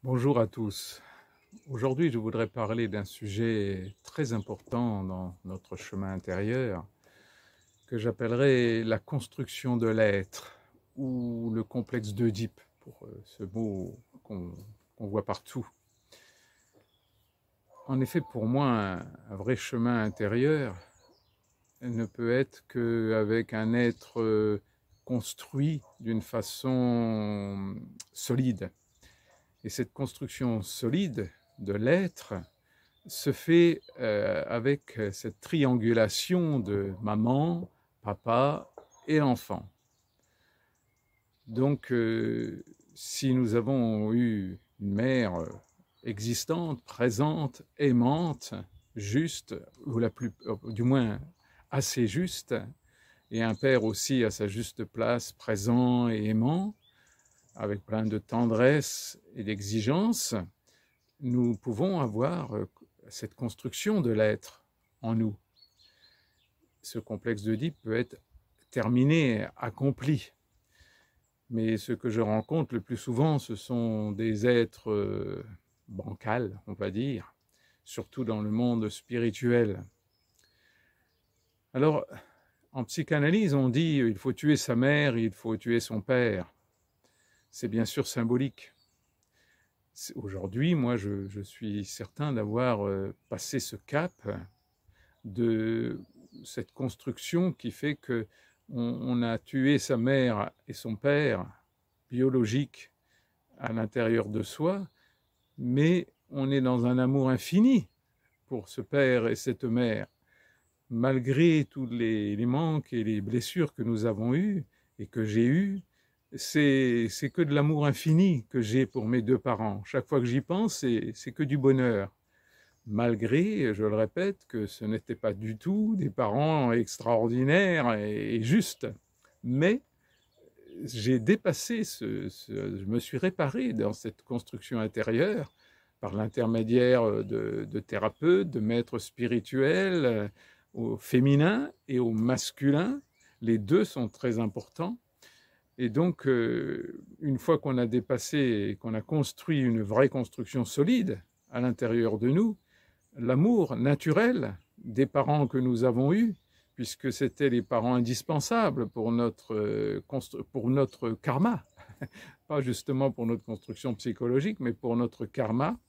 Bonjour à tous. Aujourd'hui, je voudrais parler d'un sujet très important dans notre chemin intérieur que j'appellerais la construction de l'être ou le complexe d'Œdipe, pour ce mot qu'on voit partout. En effet, pour moi, un vrai chemin intérieur ne peut être qu'avec un être construit d'une façon solide. Et cette construction solide de l'être se fait avec cette triangulation de maman, papa et enfant. Donc, si nous avons eu une mère existante, présente, aimante, juste, ou du moins assez juste, et un père aussi à sa juste place, présent et aimant, avec plein de tendresse et d'exigence, nous pouvons avoir cette construction de l'être en nous. Ce complexe d'Œdipe peut être terminé, accompli. Mais ce que je rencontre le plus souvent, ce sont des êtres bancals, on va dire, surtout dans le monde spirituel. Alors, en psychanalyse, on dit il faut tuer sa mère, il faut tuer son père. C'est bien sûr symbolique. Aujourd'hui, moi, je suis certain d'avoir passé ce cap de cette construction qui fait que on a tué sa mère et son père biologique à l'intérieur de soi, mais on est dans un amour infini pour ce père et cette mère, malgré tous les manques et les blessures que nous avons eues et que j'ai eues. C'est que de l'amour infini que j'ai pour mes deux parents. Chaque fois que j'y pense, c'est que du bonheur. Malgré, je le répète, que ce n'étaient pas du tout des parents extraordinaires et justes. Mais j'ai dépassé je me suis réparé dans cette construction intérieure par l'intermédiaire de thérapeutes, de maîtres spirituels, au féminin et au masculin. Les deux sont très importants. Et donc, une fois qu'on a dépassé et qu'on a construit une vraie construction solide à l'intérieur de nous, l'amour naturel des parents que nous avons eus, puisque c'était les parents indispensables pour notre karma, pas justement pour notre construction psychologique, mais pour notre karma,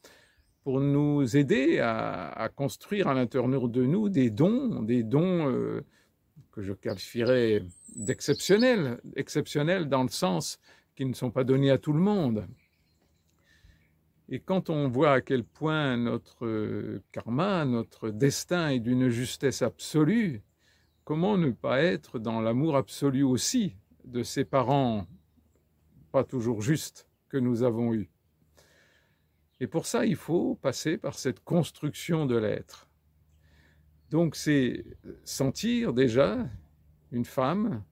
pour nous aider à construire à l'intérieur de nous des dons que je qualifierais exceptionnels dans le sens qu'ils ne sont pas donnés à tout le monde. Et quand on voit à quel point notre karma, notre destin est d'une justesse absolue, comment ne pas être dans l'amour absolu aussi de ces parents pas toujours justes que nous avons eus? Et pour ça, il faut passer par cette construction de l'être. Donc c'est sentir déjà une femme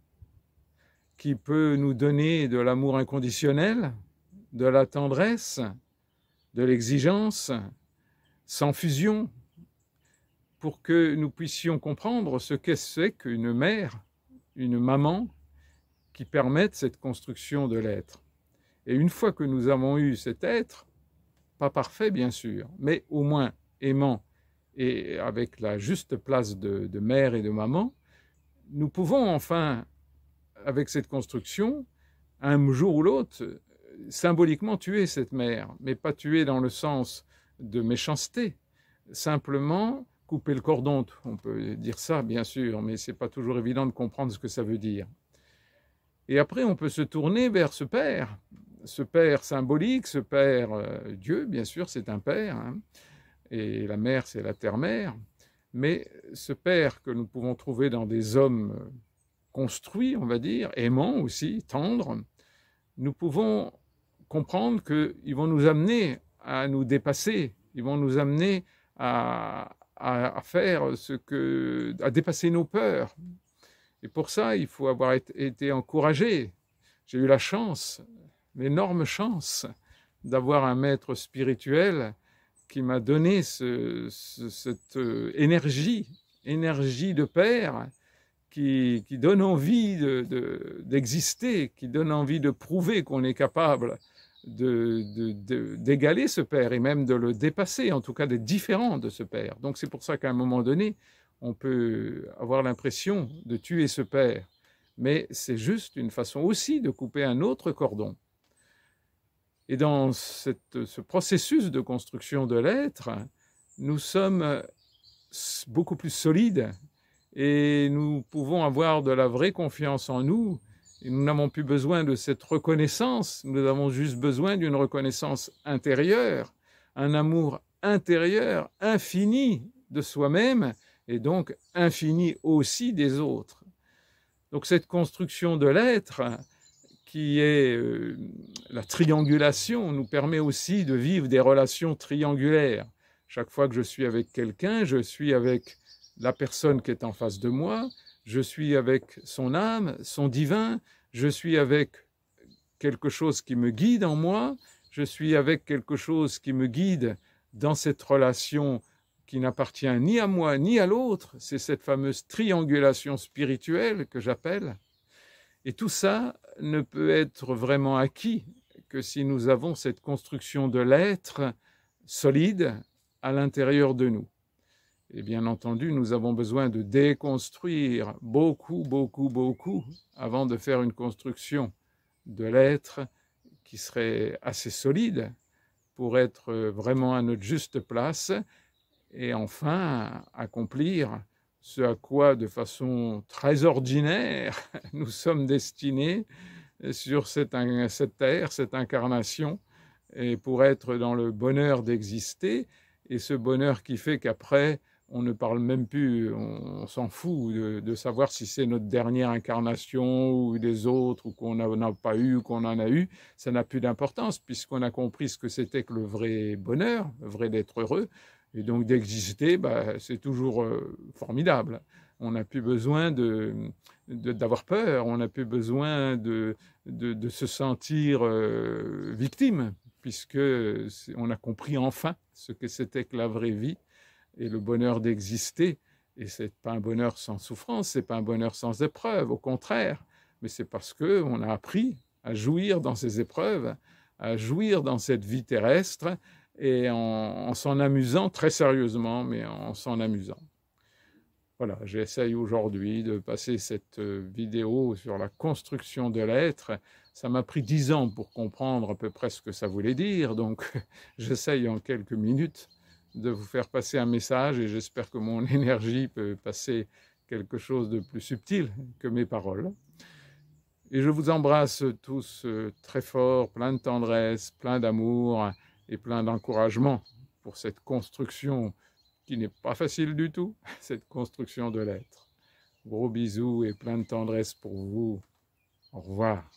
qui peut nous donner de l'amour inconditionnel, de la tendresse, de l'exigence, sans fusion, pour que nous puissions comprendre ce que c'est qu'une mère, une maman, qui permettent cette construction de l'être. Et une fois que nous avons eu cet être, pas parfait bien sûr, mais au moins aimant et avec la juste place de mère et de maman, nous pouvons enfin, avec cette construction, un jour ou l'autre, symboliquement tuer cette mère, mais pas tuer dans le sens de méchanceté, simplement couper le cordon. On peut dire ça, bien sûr, mais ce n'est pas toujours évident de comprendre ce que ça veut dire. Et après, on peut se tourner vers ce père symbolique, ce père Dieu, bien sûr, c'est un père, hein, et la mère, c'est la terre-mère, mais ce père que nous pouvons trouver dans des hommes construits, on va dire, aimants aussi, tendres, nous pouvons comprendre qu'ils vont nous amener à nous dépasser, ils vont nous amener à faire à dépasser nos peurs. Et pour ça, il faut avoir été encouragé. J'ai eu la chance, l'énorme chance, d'avoir un maître spirituel qui m'a donné cette énergie de père qui donne envie d'exister, qui donne envie de prouver qu'on est capable d'égaler ce père et même de le dépasser, en tout cas d'être différent de ce père. Donc c'est pour ça qu'à un moment donné, on peut avoir l'impression de tuer ce père, mais c'est juste une façon aussi de couper un autre cordon. Et dans ce processus de construction de l'être, nous sommes beaucoup plus solides et nous pouvons avoir de la vraie confiance en nous. Et nous n'avons plus besoin de cette reconnaissance, nous avons juste besoin d'une reconnaissance intérieure, un amour intérieur infini de soi-même et donc infini aussi des autres. Donc cette construction de l'être, qui est la triangulation, nous permet aussi de vivre des relations triangulaires. Chaque fois que je suis avec quelqu'un, je suis avec la personne qui est en face de moi, je suis avec son âme, son divin, je suis avec quelque chose qui me guide en moi, je suis avec quelque chose qui me guide dans cette relation qui n'appartient ni à moi ni à l'autre. C'est cette fameuse triangulation spirituelle que j'appelle. Et tout ça ne peut être vraiment acquis que si nous avons cette construction de l'être solide à l'intérieur de nous. Et bien entendu, nous avons besoin de déconstruire beaucoup avant de faire une construction de l'être qui serait assez solide pour être vraiment à notre juste place et enfin accomplir ce à quoi, de façon très ordinaire, nous sommes destinés sur cette terre, cette incarnation, et pour être dans le bonheur d'exister, et ce bonheur qui fait qu'après, on ne parle même plus, on s'en fout de savoir si c'est notre dernière incarnation ou des autres, ou qu'on n'en a pas eu, ou qu'on en a eu, ça n'a plus d'importance, puisqu'on a compris ce que c'était que le vrai bonheur, le vrai d'être heureux, et donc d'exister, c'est toujours formidable. On n'a plus besoin d'avoir peur, on n'a plus besoin de se sentir victime, puisque on a compris enfin ce que c'était que la vraie vie et le bonheur d'exister. Et ce n'est pas un bonheur sans souffrance, ce n'est pas un bonheur sans épreuve, au contraire, mais c'est parce qu'on a appris à jouir dans ces épreuves, à jouir dans cette vie terrestre, et en s'en amusant très sérieusement, mais en s'en amusant. Voilà, j'essaye aujourd'hui de passer cette vidéo sur la construction de l'être. Ça m'a pris 10 ans pour comprendre à peu près ce que ça voulait dire, donc j'essaye en quelques minutes de vous faire passer un message et j'espère que mon énergie peut passer quelque chose de plus subtil que mes paroles. Et je vous embrasse tous très fort, plein de tendresse, plein d'amour et plein d'encouragement pour cette construction qui n'est pas facile du tout, cette construction de l'être. Gros bisous et plein de tendresse pour vous. Au revoir.